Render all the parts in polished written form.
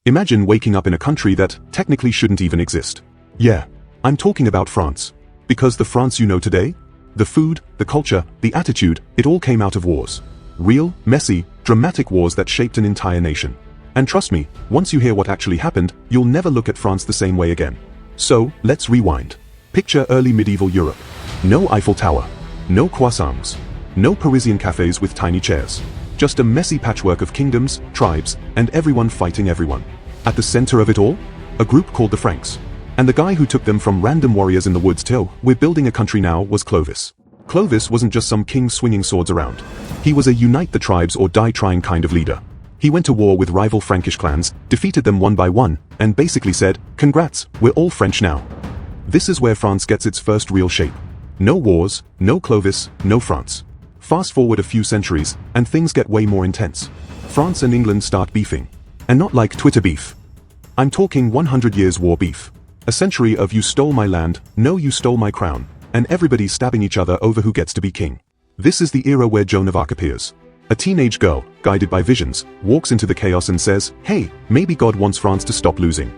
Imagine waking up in a country that technically shouldn't even exist. Yeah, I'm talking about France. Because the France you know today? The food, the culture, the attitude, it all came out of wars. Real, messy, dramatic wars that shaped an entire nation. And trust me, once you hear what actually happened, you'll never look at France the same way again. So, let's rewind. Picture early medieval Europe. No Eiffel Tower. No croissants. No Parisian cafes with tiny chairs. Just a messy patchwork of kingdoms, tribes, and everyone fighting everyone. At the center of it all, a group called the Franks. And the guy who took them from random warriors in the woods to "we're building a country now" was Clovis. Clovis wasn't just some king swinging swords around. He was a unite the tribes or die trying kind of leader. He went to war with rival Frankish clans, defeated them one by one, and basically said, "Congrats, we're all French now." This is where France gets its first real shape. No wars, no Clovis, no France. Fast forward a few centuries, and things get way more intense. France and England start beefing. And not like Twitter beef. I'm talking 100 years war beef. A century of "you stole my land, no you stole my crown," and everybody stabbing each other over who gets to be king. This is the era where Joan of Arc appears. A teenage girl, guided by visions, walks into the chaos and says, "Hey, maybe God wants France to stop losing."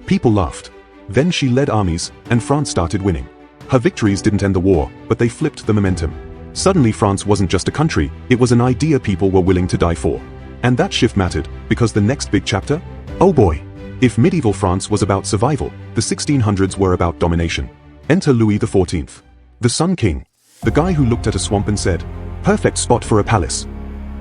People laughed. Then she led armies, and France started winning. Her victories didn't end the war, but they flipped the momentum. Suddenly France wasn't just a country, it was an idea people were willing to die for. And that shift mattered, because the next big chapter? Oh boy! If medieval France was about survival, the 1600s were about domination. Enter Louis XIV. The Sun King. The guy who looked at a swamp and said, "Perfect spot for a palace."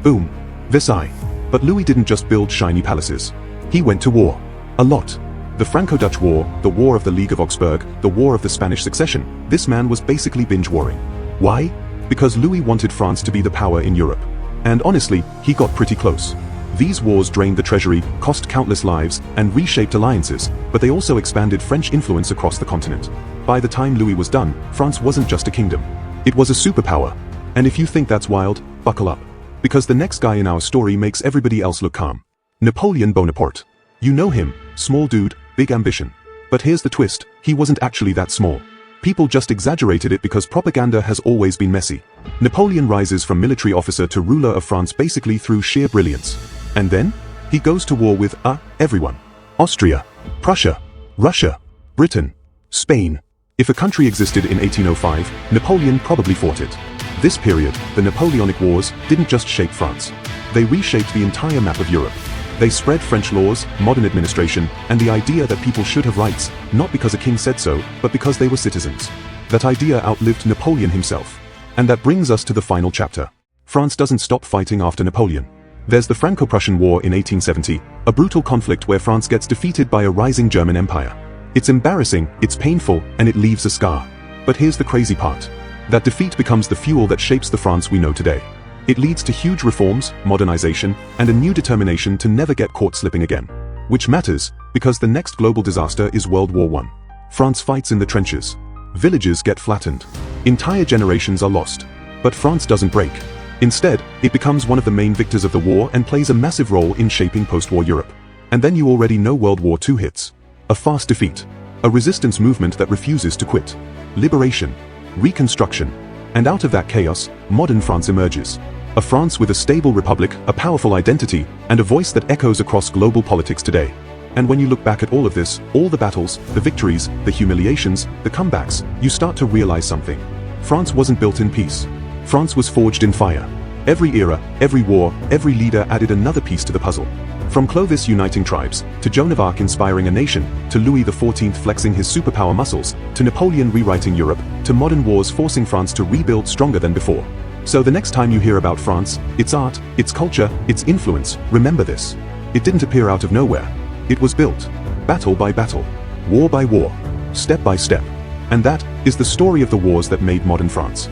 Boom. Versailles. But Louis didn't just build shiny palaces. He went to war. A lot. The Franco-Dutch War, the War of the League of Augsburg, the War of the Spanish Succession. This man was basically binge-warring. Why? Because Louis wanted France to be the power in Europe. And honestly, he got pretty close. These wars drained the treasury, cost countless lives, and reshaped alliances, but they also expanded French influence across the continent. By the time Louis was done, France wasn't just a kingdom. It was a superpower. And if you think that's wild, buckle up. Because the next guy in our story makes everybody else look calm. Napoleon Bonaparte. You know him, small dude, big ambition. But here's the twist, he wasn't actually that small. People just exaggerated it because propaganda has always been messy. Napoleon rises from military officer to ruler of France basically through sheer brilliance. And then, he goes to war with, everyone. Austria, Prussia, Russia, Britain, Spain. If a country existed in 1805, Napoleon probably fought it. This period, the Napoleonic Wars, didn't just shape France. They reshaped the entire map of Europe. They spread French laws, modern administration, and the idea that people should have rights, not because a king said so, but because they were citizens. That idea outlived Napoleon himself. And that brings us to the final chapter. France doesn't stop fighting after Napoleon. There's the Franco-Prussian War in 1870, a brutal conflict where France gets defeated by a rising German empire. It's embarrassing, it's painful, and it leaves a scar. But here's the crazy part. That defeat becomes the fuel that shapes the France we know today. It leads to huge reforms, modernization, and a new determination to never get caught slipping again. Which matters, because the next global disaster is World War I. France fights in the trenches. Villages get flattened. Entire generations are lost. But France doesn't break. Instead, it becomes one of the main victors of the war and plays a massive role in shaping post-war Europe. And then you already know World War II hits. A fast defeat. A resistance movement that refuses to quit. Liberation. Reconstruction. And out of that chaos, modern France emerges. A France with a stable republic, a powerful identity, and a voice that echoes across global politics today. And when you look back at all of this, all the battles, the victories, the humiliations, the comebacks, you start to realize something. France wasn't built in peace. France was forged in fire. Every era, every war, every leader added another piece to the puzzle. From Clovis uniting tribes, to Joan of Arc inspiring a nation, to Louis XIV flexing his superpower muscles, to Napoleon rewriting Europe, to modern wars forcing France to rebuild stronger than before. So the next time you hear about France, its art, its culture, its influence, remember this. It didn't appear out of nowhere. It was built, battle by battle, war by war, step by step. And that is the story of the wars that made modern France.